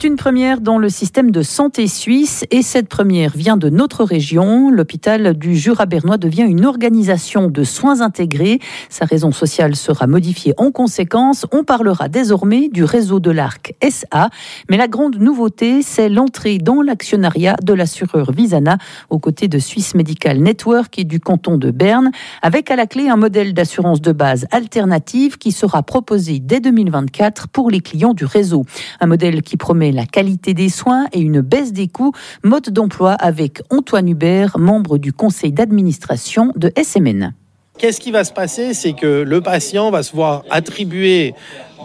C'est une première dans le système de santé suisse et cette première vient de notre région. L'hôpital du Jura bernois devient une organisation de soins intégrés. Sa raison sociale sera modifiée en conséquence. On parlera désormais du réseau de l'Arc SA. Mais la grande nouveauté, c'est l'entrée dans l'actionnariat de l'assureur Visana aux côtés de Swiss Medical Network et du canton de Berne, avec à la clé un modèle d'assurance de base alternative qui sera proposé dès 2024 pour les clients du réseau. Un modèle qui promet la qualité des soins et une baisse des coûts. Mode d'emploi avec Antoine Hubert, membre du conseil d'administration de SMN. Qu'est-ce qui va se passer? C'est que le patient va se voir attribuer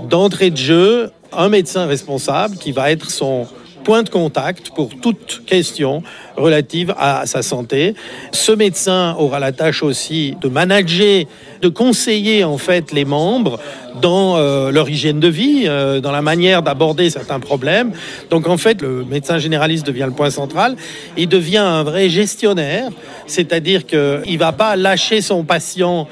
d'entrée de jeu un médecin responsable qui va être son point de contact pour toute question relative à sa santé. Ce médecin aura la tâche aussi de manager, de conseiller en fait les membres dans leur hygiène de vie, dans la manière d'aborder certains problèmes. Donc en fait, le médecin généraliste devient le point central. Il devient un vrai gestionnaire, c'est-à-dire qu'il ne va pas lâcher son patient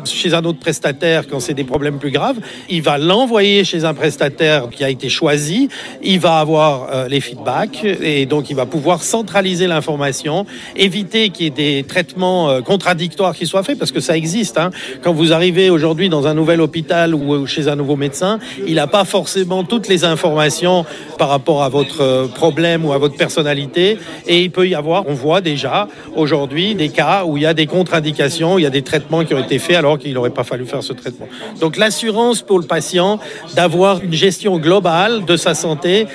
chez un autre prestataire quand c'est des problèmes plus graves. Il va l'envoyer chez un prestataire qui a été choisi. Il va avoir les feedbacks et donc il va pouvoir centraliser l'information, éviter qu'il y ait des traitements contradictoires qui soient faits, parce que ça existe. Quand vous arrivez aujourd'hui dans un nouvel hôpital ou chez un nouveau médecin, il n'a pas forcément toutes les informations par rapport à votre problème ou à votre personnalité. Et il peut y avoir, on voit déjà aujourd'hui des cas où il y a des contre-indications, il y a des traitements qui ont été faits alors qu'il n'aurait pas fallu faire ce traitement. Donc l'assurance pour le patient d'avoir une gestion globale de sa santé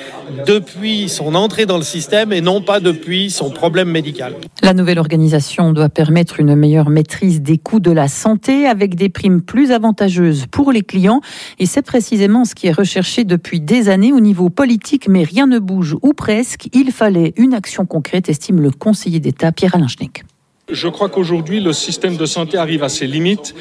depuis son entrée dans le système et non pas depuis son problème médical. La nouvelle organisation doit permettre une meilleure maîtrise des coûts de la santé avec des primes plus avantageuses pour les clients. Et c'est précisément ce qui est recherché depuis des années au niveau politique, mais rien ne bouge ou presque. Il fallait une action concrète, estime le conseiller d'État Pierre-Alain Schneck. Je crois qu'aujourd'hui, le système de santé arrive à ses limites.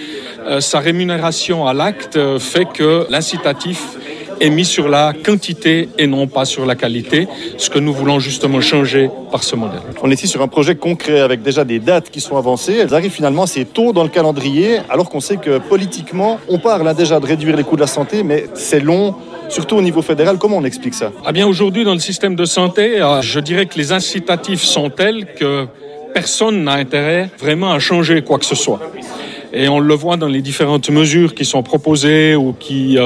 Sa rémunération à l'acte fait que l'incitatif est mis sur la quantité et non pas sur la qualité, ce que nous voulons justement changer par ce modèle. On est ici sur un projet concret avec déjà des dates qui sont avancées. Elles arrivent finalement assez tôt dans le calendrier, alors qu'on sait que politiquement, on parle déjà de réduire les coûts de la santé, mais c'est long. Surtout au niveau fédéral, comment on explique ça? Ah bien, aujourd'hui, dans le système de santé, je dirais que les incitatifs sont tels que personne n'a intérêt vraiment à changer quoi que ce soit. Et on le voit dans les différentes mesures qui sont proposées ou qui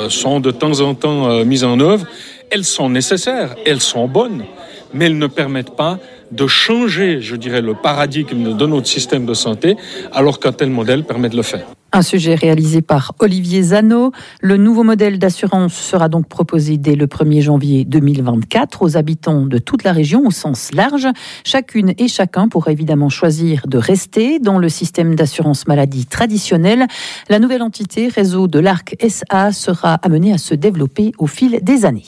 sont de temps en temps mises en œuvre. Elles sont nécessaires, elles sont bonnes, mais elles ne permettent pas de changer, je dirais, le paradigme de notre système de santé, alors qu'un tel modèle permet de le faire. Un sujet réalisé par Olivier Zano. Le nouveau modèle d'assurance sera donc proposé dès le 1er janvier 2024 aux habitants de toute la région au sens large. Chacune et chacun pourra évidemment choisir de rester dans le système d'assurance maladie traditionnel. La nouvelle entité, réseau de l'Arc SA, sera amenée à se développer au fil des années.